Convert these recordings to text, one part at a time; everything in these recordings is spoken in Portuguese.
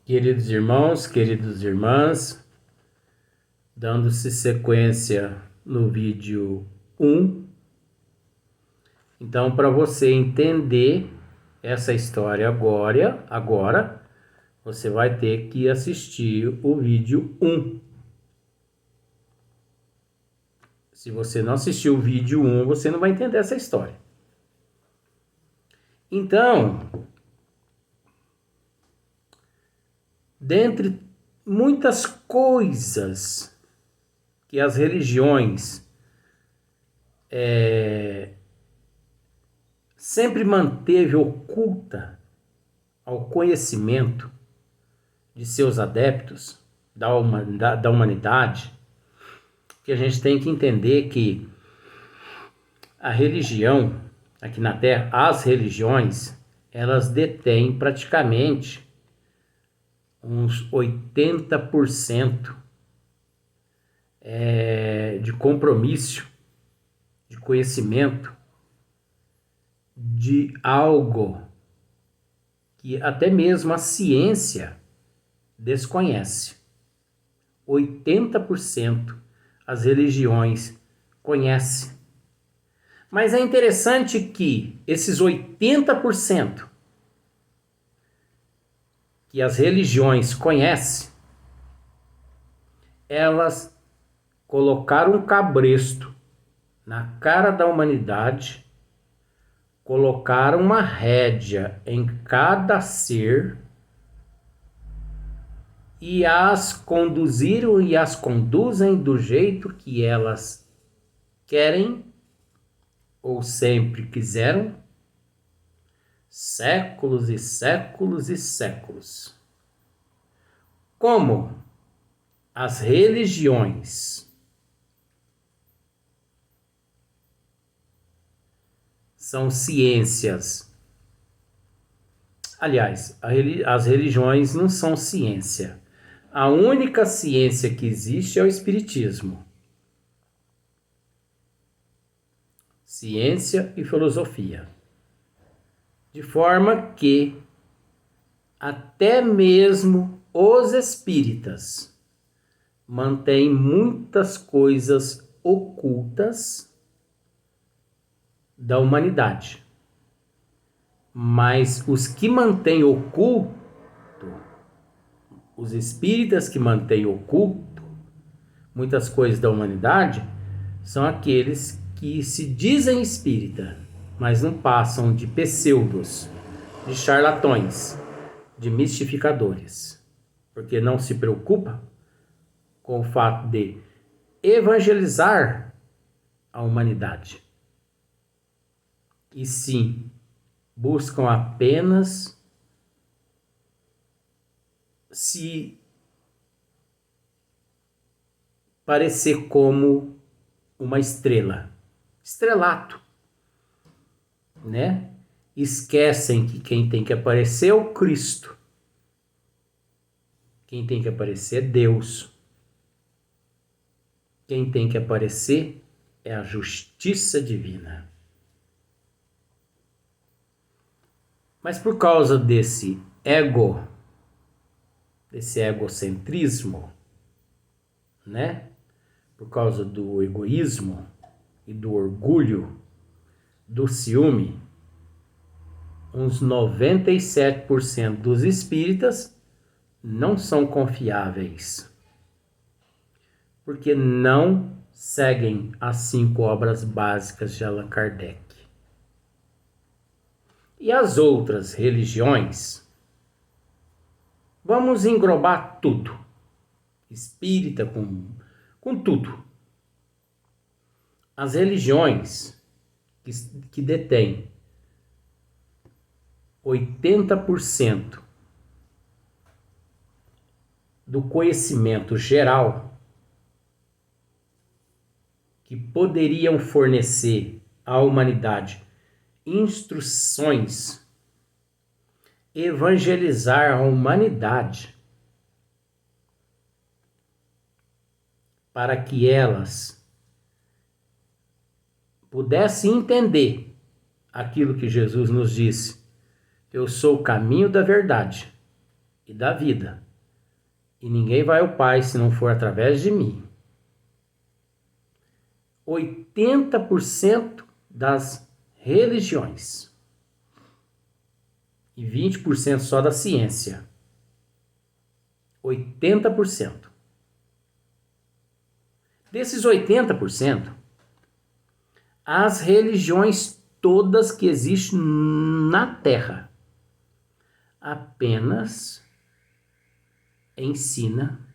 Queridos irmãos, queridas irmãs, dando-se sequência no vídeo 1. Então, para você entender essa história agora, você vai ter que assistir o vídeo 1. Se você não assistiu o vídeo 1, você não vai entender essa história. Então, dentre muitas coisas que as religiões sempre manteve oculta ao conhecimento de seus adeptos, da humanidade, que a gente tem que entender que a religião, aqui na Terra, as religiões, elas detêm praticamente uns 80% de compromisso, de conhecimento, de algo que até mesmo a ciência desconhece. 80% as religiões conhecem. Mas é interessante que esses 80% que as religiões conhecem, elas colocaram um cabresto na cara da humanidade, colocaram uma rédea em cada ser e as conduziram e as conduzem do jeito que elas querem ou sempre quiseram, séculos e séculos e séculos. Como as religiões são ciências. Aliás, as religiões não são ciência. A única ciência que existe é o Espiritismo. Ciência e filosofia. De forma que até mesmo os espíritas mantêm muitas coisas ocultas da humanidade. Mas os que mantêm oculto, os espíritas que mantêm oculto muitas coisas da humanidade, são aqueles que se dizem espírita, mas não passam de pseudos, de charlatões, de mistificadores, porque não se preocupa com o fato de evangelizar a humanidade. E sim, buscam apenas se parecer como uma estrela, estrelato, né? Esquecem que quem tem que aparecer é o Cristo. Quem tem que aparecer é Deus. Quem tem que aparecer é a justiça divina. Mas por causa desse egocentrismo, né? Por causa do egoísmo e do orgulho, do ciúme, uns 97% dos espíritas não são confiáveis, porque não seguem as 5 obras básicas de Allan Kardec. E as outras religiões, vamos englobar tudo, espírita com tudo. As religiões que detêm 80% do conhecimento geral que poderiam fornecer à humanidade instruções, evangelizar a humanidade para que elas pudessem entender aquilo que Jesus nos disse: eu sou o caminho da verdade, e da vida. E ninguém vai ao Pai se não for através de mim. 80% das religiões e 20% só da ciência. 80%. Desses 80%, as religiões todas que existem na Terra apenas ensina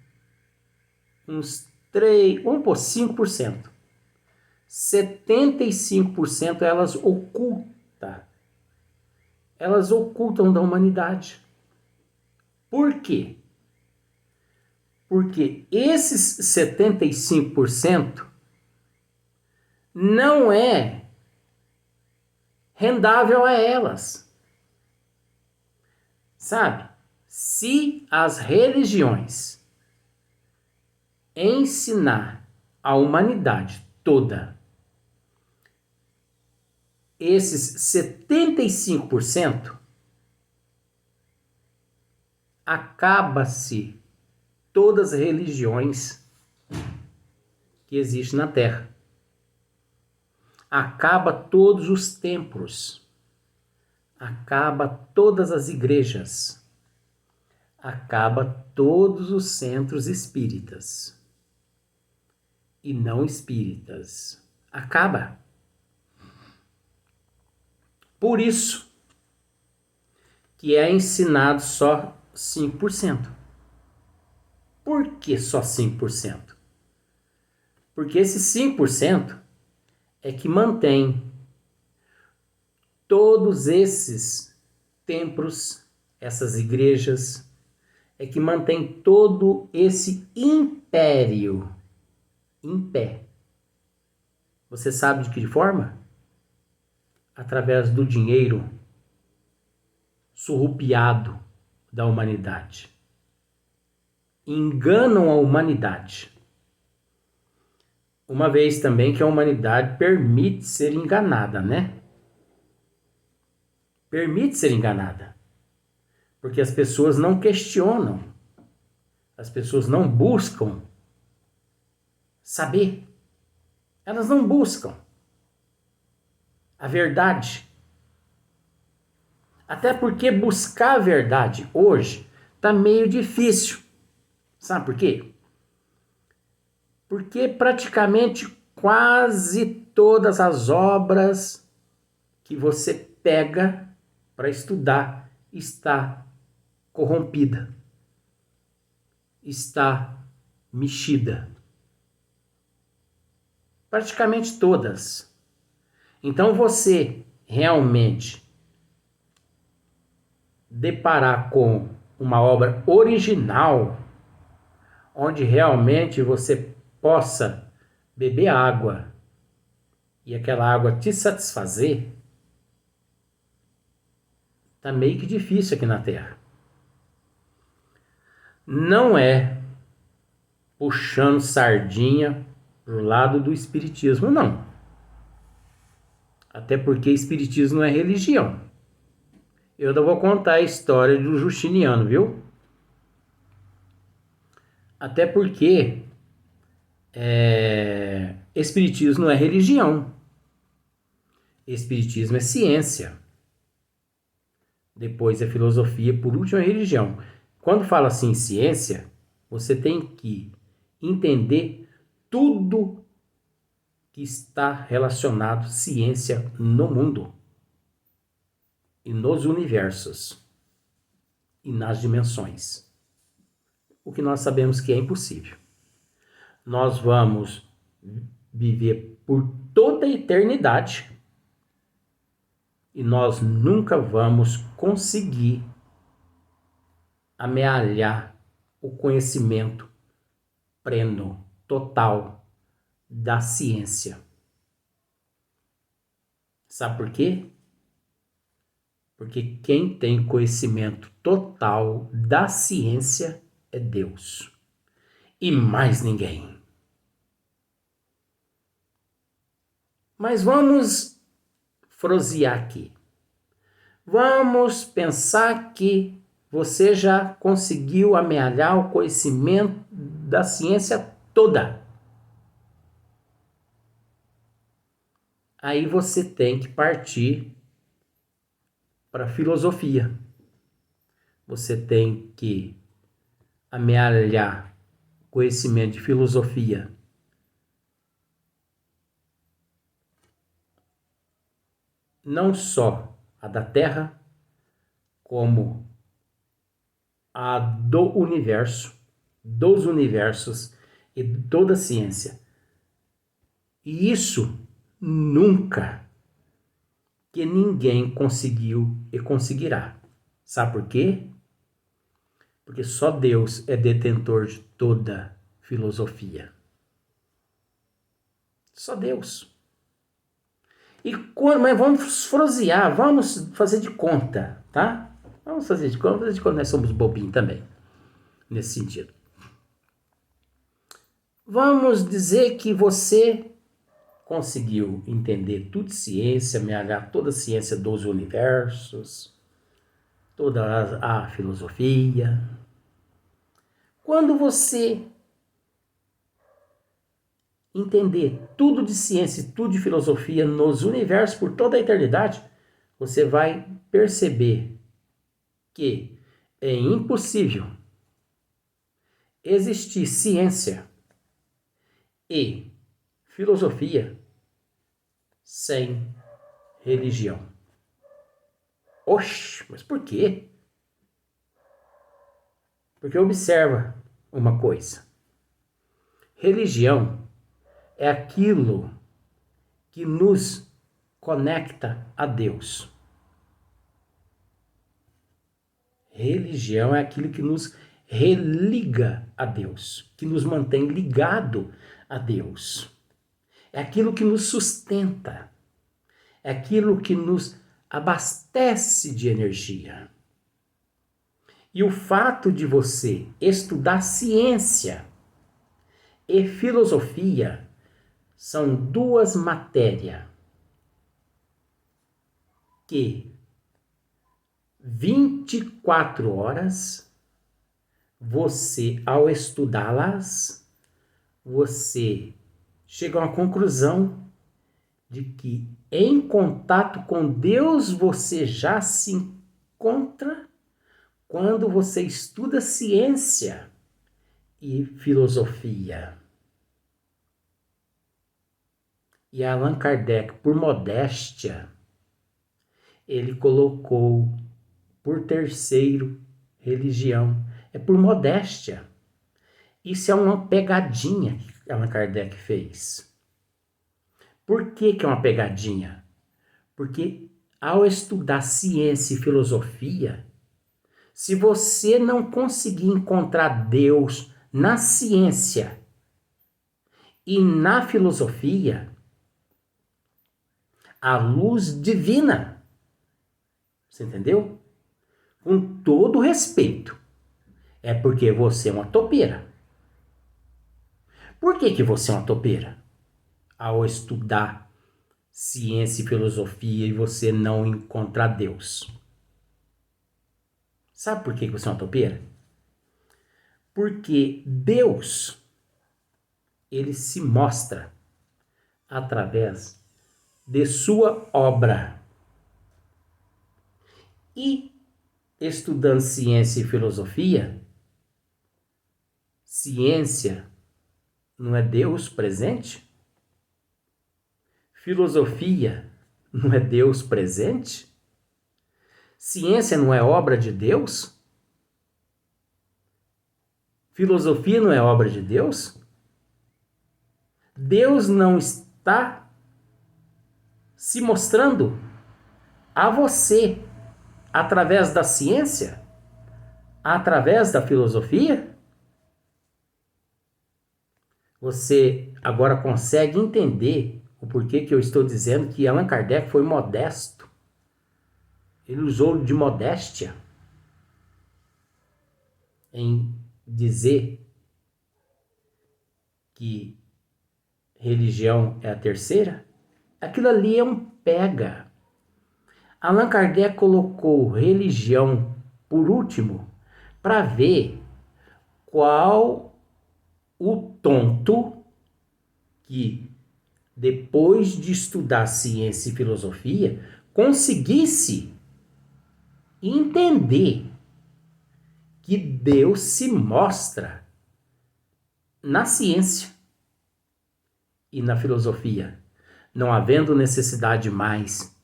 uns 5%. 75% elas ocultam. Elas ocultam da humanidade. Por quê? Porque esses 75% não é rendável a elas. Sabe? Se as religiões ensinar a humanidade toda esses 75%, acaba-se todas as religiões que existem na Terra. Acaba todos os templos. Acaba todas as igrejas. Acaba todos os centros espíritas e não espíritas. Acaba. Por isso que é ensinado só 5%. Por que só 5%? Porque esse 5% é que mantém todos esses templos, essas igrejas, é que mantém todo esse império em pé. Você sabe de que forma? Através do dinheiro surrupiado da humanidade. Enganam a humanidade. Uma vez também que a humanidade permite ser enganada, né? Permite ser enganada. Porque as pessoas não questionam. As pessoas não buscam saber. Elas não buscam a verdade. Até porque buscar a verdade hoje está meio difícil. Sabe por quê? Porque praticamente quase todas as obras que você pega para estudar está corrompida, está mexida. Praticamente todas. Então você realmente deparar com uma obra original, onde realmente você possa beber água e aquela água te satisfazer, tá meio que difícil aqui na Terra. Não é puxando sardinha pro lado do espiritismo, não. Até porque espiritismo não é religião. Eu ainda vou contar a história do Justiniano, viu? Até porque espiritismo não é religião. Espiritismo é ciência. Depois é filosofia, por último é religião. Quando fala assim ciência, você tem que entender tudo que está relacionado à ciência no mundo e nos universos e nas dimensões. O que nós sabemos que é impossível. Nós vamos viver por toda a eternidade e nós nunca vamos conseguir amealhar o conhecimento pleno, total da ciência. Sabe por quê? Porque quem tem conhecimento total da ciência é Deus. E mais ninguém. Mas vamos prosear aqui. Vamos pensar que você já conseguiu amealhar o conhecimento da ciência toda. Aí você tem que partir para a filosofia. Você tem que amealhar conhecimento de filosofia não só a da Terra, como a do universo, dos universos e de toda a ciência. E isso nunca que ninguém conseguiu e conseguirá. Sabe por quê? Porque só Deus é detentor de toda filosofia. Só Deus. Mas vamos frosear, vamos fazer de conta, tá? Vamos fazer de conta, nós somos bobinhos também, nesse sentido. Vamos dizer que você conseguiu entender tudo de ciência, amealhar toda a ciência dos universos, toda a filosofia. Quando você entender tudo de ciência e tudo de filosofia nos universos por toda a eternidade, você vai perceber que é impossível existir ciência e filosofia sem religião. Oxe, mas por quê? Porque observa uma coisa. Religião é aquilo que nos conecta a Deus. Religião é aquilo que nos religa a Deus, que nos mantém ligado a Deus. É aquilo que nos sustenta. É aquilo que nos abastece de energia. E o fato de você estudar ciência e filosofia são duas matérias que 24 horas você, ao estudá-las, você chega a uma conclusão de que em contato com Deus você já se encontra quando você estuda ciência e filosofia. E Allan Kardec, por modéstia, ele colocou por terceiro religião. É por modéstia. Isso é uma pegadinha que Allan Kardec fez. Por que é uma pegadinha? Porque ao estudar ciência e filosofia, se você não conseguir encontrar Deus na ciência e na filosofia, a luz divina, você entendeu? Com todo respeito, é porque você é uma topeira. Por que você é uma topeira? Ao estudar ciência e filosofia e você não encontrar Deus. Sabe por que você é uma topeira? Porque Deus, ele se mostra através de sua obra. E estudando ciência e filosofia, ciência não é Deus presente? Filosofia não é Deus presente? Ciência não é obra de Deus? Filosofia não é obra de Deus? Deus não está se mostrando a você através da ciência? Através da filosofia? Você agora consegue entender o porquê que eu estou dizendo que Allan Kardec foi modesto? Ele usou de modéstia em dizer que religião é a terceira. Aquilo ali é um pega. Allan Kardec colocou religião por último, para ver qual o tonto que, depois de estudar ciência e filosofia, conseguisse entender que Deus se mostra na ciência e na filosofia, não havendo necessidade mais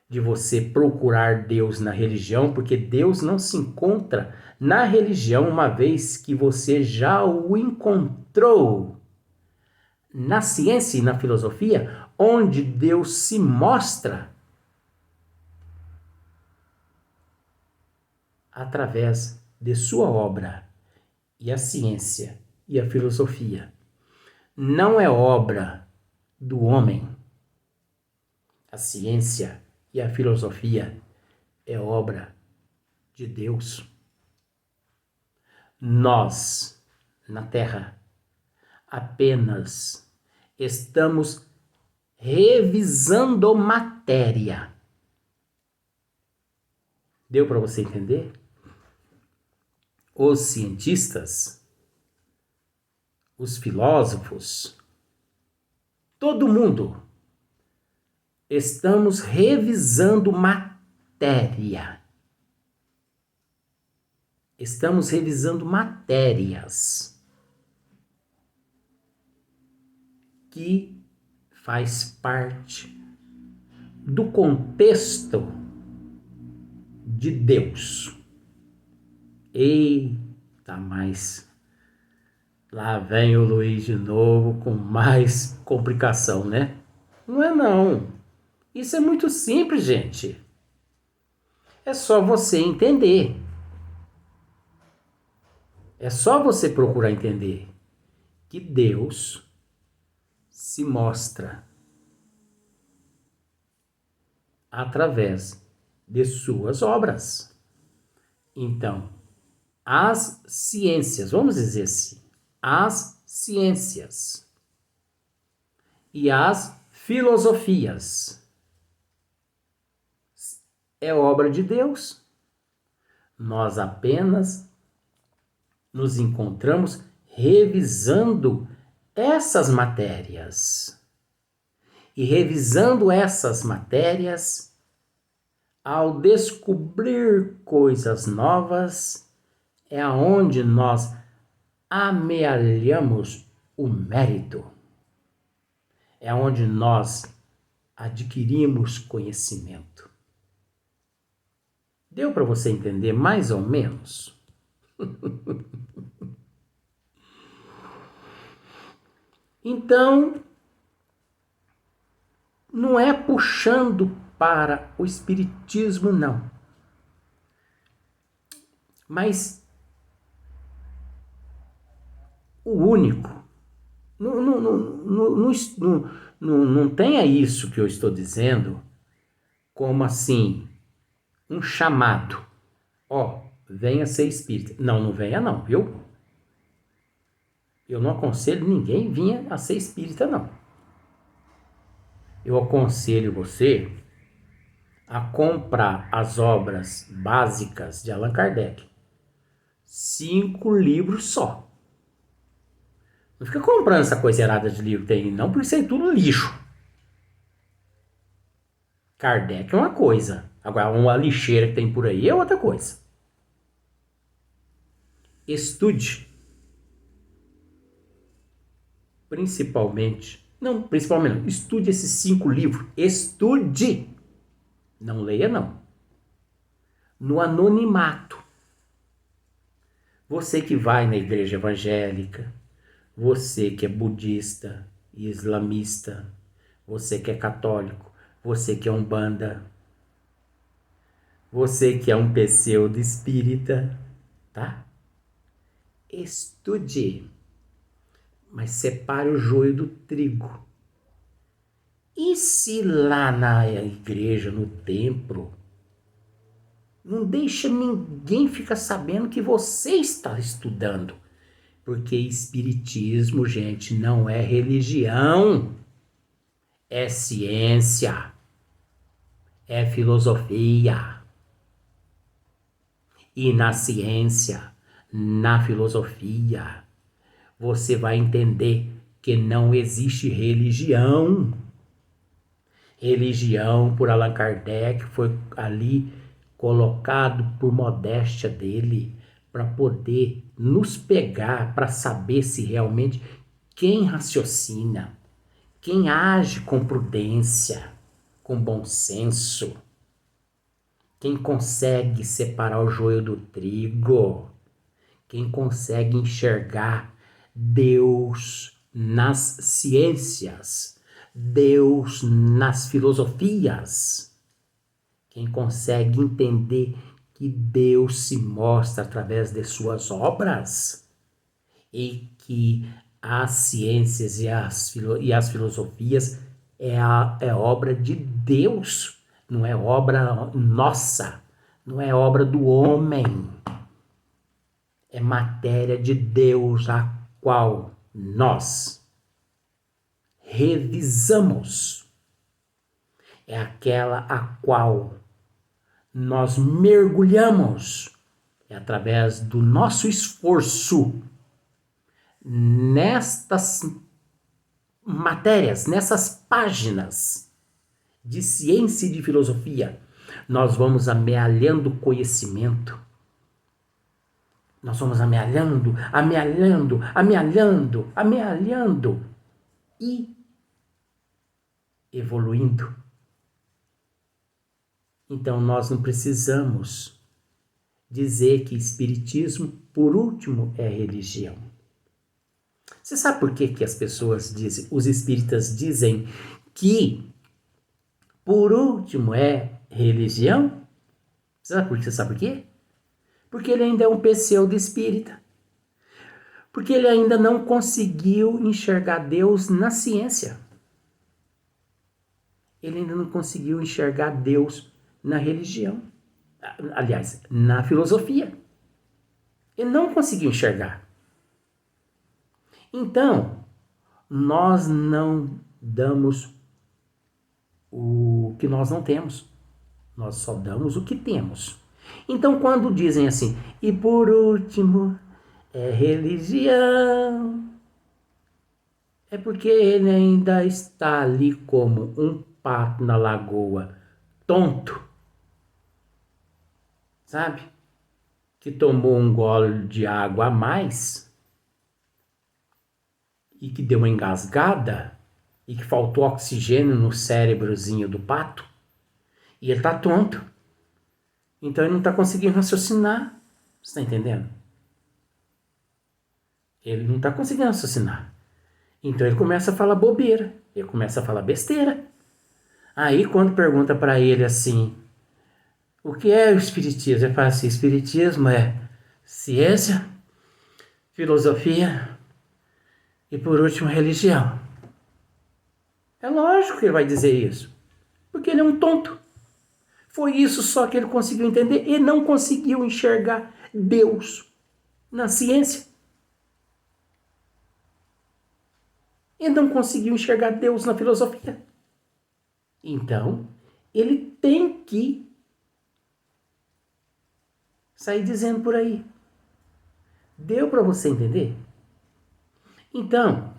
de você procurar Deus na religião, porque Deus não se encontra na religião, uma vez que você já o encontrou na ciência e na filosofia, onde Deus se mostra através de sua obra. E a ciência e a filosofia não é obra do homem. A ciência e a filosofia é obra de Deus. Nós, na Terra, apenas estamos revisando matéria. Deu para você entender? Os cientistas, os filósofos, todo mundo, estamos revisando matéria. Estamos revisando matérias que faz parte do contexto de Deus. Eita, mas lá vem o Luiz de novo com mais complicação, né? Não é não. Isso é muito simples, gente. É só você entender. É só você procurar entender que Deus se mostra através de suas obras. Então, as ciências, vamos dizer assim, as ciências e as filosofias é obra de Deus. Nós apenas nos encontramos revisando essas matérias. E revisando essas matérias, ao descobrir coisas novas, é aonde nós amealhamos o mérito. É onde nós adquirimos conhecimento. Deu para você entender mais ou menos? Então, não é puxando para o espiritismo, não. Mas o único, não tenha isso que eu estou dizendo como assim, um chamado. Ó, venha ser espírita. Não venha não, viu? Eu não aconselho ninguém vir a ser espírita, não. Eu aconselho você a comprar as obras básicas de Allan Kardec. 5 livros só. Não fica comprando essa coisa errada de livro que tem, não, porque isso aí é tudo lixo. Kardec é uma coisa. Agora, uma lixeira que tem por aí é outra coisa. Estude. Principalmente não, estude esses 5 livros. Estude. Não leia, não. No anonimato. Você que vai na igreja evangélica, você que é budista e islamista, você que é católico, você que é umbanda, você que é um pseudo espírita, tá? Estude. Mas separe o joio do trigo. E se lá na igreja, no templo, não deixa ninguém ficar sabendo que você está estudando. Porque espiritismo, gente, não é religião. É ciência. É filosofia. E na ciência, na filosofia, você vai entender que não existe religião. Religião, por Allan Kardec, foi ali colocado por modéstia dele para poder nos pegar, para saber se realmente quem raciocina, quem age com prudência, com bom senso, quem consegue separar o joio do trigo, quem consegue enxergar Deus nas ciências, Deus nas filosofias, quem consegue entender que Deus se mostra através de suas obras e que as ciências e as filosofias é obra de Deus, não é obra nossa, não é obra do homem. É matéria de Deus a qual nós revisamos. É aquela a qual nós mergulhamos. É através do nosso esforço nestas matérias, nessas páginas de ciência e de filosofia, nós vamos amealhando conhecimento. Nós vamos amealhando e evoluindo. Então nós não precisamos dizer que espiritismo, por último, é religião. Você sabe por que as pessoas dizem, os espíritas dizem que por último é religião? Você sabe por quê? Porque ele ainda é um pseudo espírita. Porque ele ainda não conseguiu enxergar Deus na ciência. Ele ainda não conseguiu enxergar Deus na religião. Aliás, na filosofia. Ele não conseguiu enxergar. Então, nós não damos o que nós não temos. Nós só damos o que temos. Então, quando dizem assim, e por último, é religião, é porque ele ainda está ali como um pato na lagoa, tonto, sabe? Que tomou um gole de água a mais e que deu uma engasgada e que faltou oxigênio no cérebrozinho do pato e ele está tonto. Então ele não está conseguindo raciocinar. Você está entendendo? Ele não está conseguindo raciocinar. Então ele começa a falar bobeira. Ele começa a falar besteira. Aí quando pergunta para ele assim, o que é o espiritismo? Ele fala assim, espiritismo é ciência, filosofia e por último religião. É lógico que ele vai dizer isso. Porque ele é um tonto. Foi isso só que ele conseguiu entender e não conseguiu enxergar Deus na ciência. E não conseguiu enxergar Deus na filosofia. Então, ele tem que sair dizendo por aí. Deu para você entender? Então,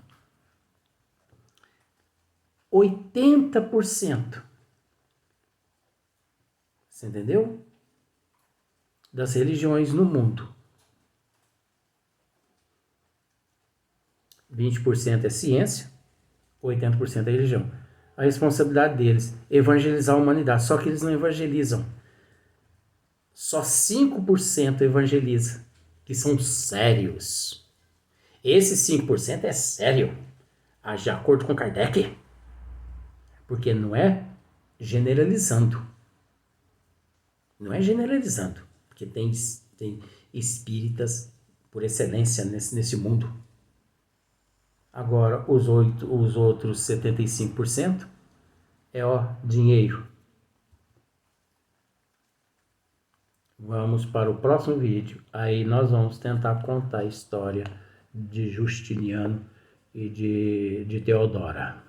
80%, você entendeu? Das religiões no mundo. 20% é ciência, 80% é religião. A responsabilidade deles é evangelizar a humanidade, só que eles não evangelizam. Só 5% evangeliza, que são sérios. Esse 5% é sério, de acordo com Kardec. Porque não é generalizando. Não é generalizando, porque tem espíritas por excelência nesse mundo. Agora, os outros 75% é dinheiro. Vamos para o próximo vídeo. Aí nós vamos tentar contar a história de Justiniano e de Teodora.